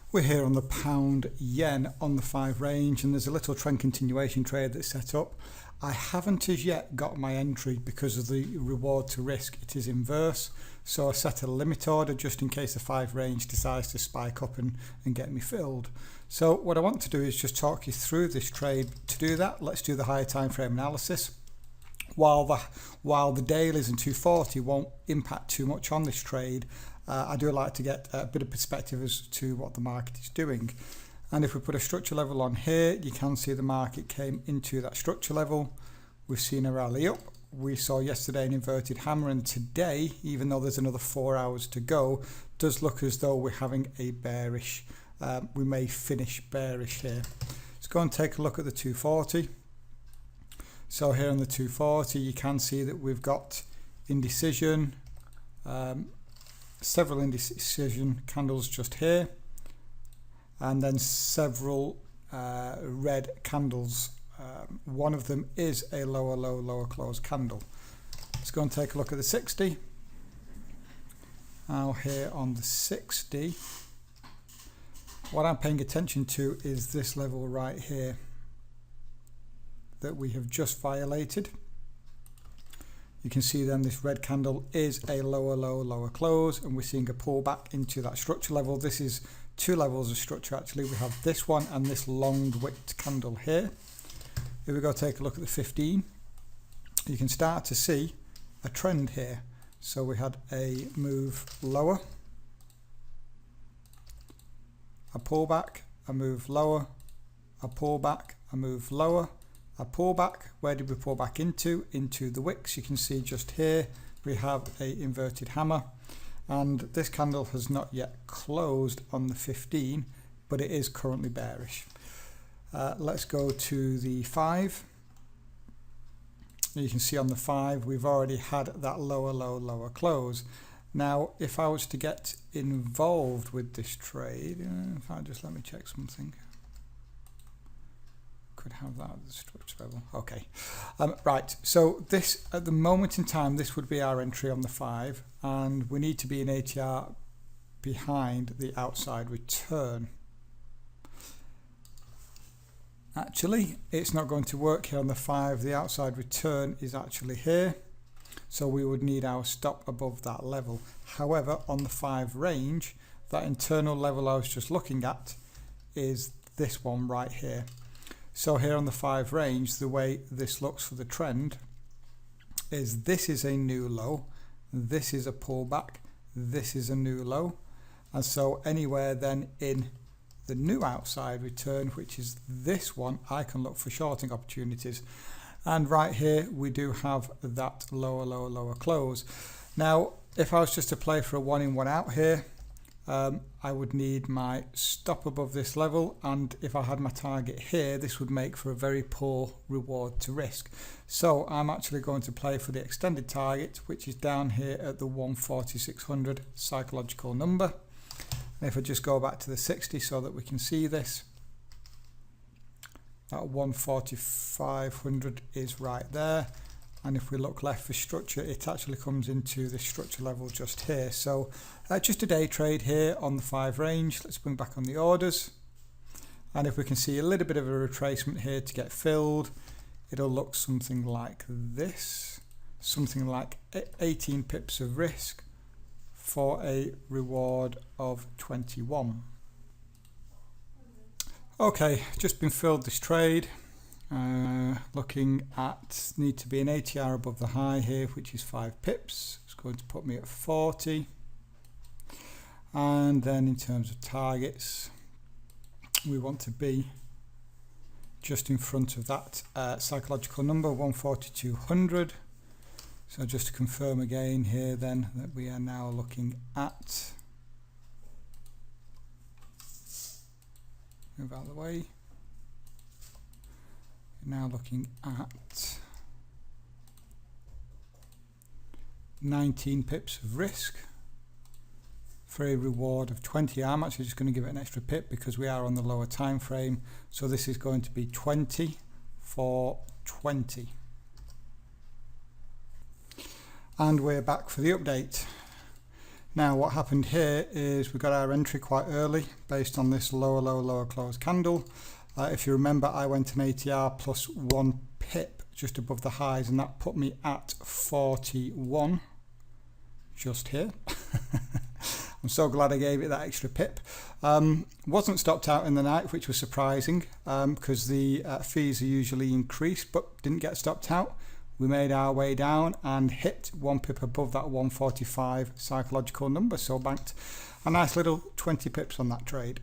We're here on the pound yen on the 5 range, and there's a little trend continuation trade that's set up. I haven't as yet got my entry because of the reward to risk. It is inverse, so I set a limit order just in case the 5 range decides to spike up and get me filled. So what I want to do is just talk you through this trade. To do that, let's do the higher time frame analysis. While the dailies and 240 won't impact too much on this trade, I do like to get a bit of perspective as to what the market is doing. And if we put a structure level on here, you can see the market came into that structure level. We've seen a rally up. We saw yesterday an inverted hammer, and today, even though there's another 4 hours to go, does look as though we're having a bearish, we may finish bearish here. Let's go and take a look at the 240. So here on the 240, you can see that we've got indecision, several indecision candles just here, and then several red candles. One of them is a lower low, lower close candle. Let's go and take a look at the 60. Now here on the 60, what I'm paying attention to is this level right here that we have just violated. You can see then this red candle is a lower low, lower close, and we're seeing a pullback into that structure level. This is two levels of structure actually. We have this one and this long wicked candle here. If we go take a look at the 15, you can start to see a trend here. So we had a move lower, a pullback, a move lower, a pullback, a move lower, a pullback. Where did we pull back into? Into the wicks. You can see just here we have a inverted hammer, and this candle has not yet closed on the 15, but it is currently bearish. Let's go to the 5. You can see on the 5 we've already had that lower low, lower close. Now if I was to get involved with this trade, if I just let me check something. Could have that at the structure level. Okay, right, so this at the moment in time, this would be our entry on the 5, and we need to be in ATR behind the outside return. Actually, it's not going to work here on the 5. The outside return is actually here, so we would need our stop above that level. However, on the 5 range, that internal level I was just looking at is this one right here. So here on the 5 range, the way this looks for the trend is this is a new low, this is a pullback, this is a new low, and so anywhere then in the new outside return, which is this one, I can look for shorting opportunities. And right here we do have that lower lower lower close. Now if I was just to play for a 1 in 1 out here, I would need my stop above this level, and if I had my target here, this would make for a very poor reward to risk. So I'm actually going to play for the extended target, which is down here at the 14600 psychological number. And if I just go back to the 60 so that we can see this, that 14500 is right there. And if we look left for structure, it actually comes into the structure level just here. So just a day trade here on the 5 range. Let's bring back on the orders. And if we can see a little bit of a retracement here to get filled, it'll look something like this. Something like 18 pips of risk for a reward of 21. Okay, just been filled this trade. Looking at, need to be an ATR above the high here, which is 5 pips. It's going to put me at 40. And then in terms of targets, we want to be just in front of that psychological number, 14200. So just to confirm again here then that we are now looking at, move out of the way, now looking at 19 pips of risk for a reward of 20. I'm actually just going to give it an extra pip because we are on the lower time frame, so this is going to be 20 for 20. And we're back for the update. Now what happened here is we got our entry quite early based on this lower, lower, lower close candle. If you remember, I went an ATR plus 1 pip just above the highs, and that put me at 41 just here. I'm so glad I gave it that extra pip. Wasn't stopped out in the night, which was surprising because the fees are usually increased, but didn't get stopped out. We made our way down and hit 1 pip above that 145 psychological number, so banked a nice little 20 pips on that trade.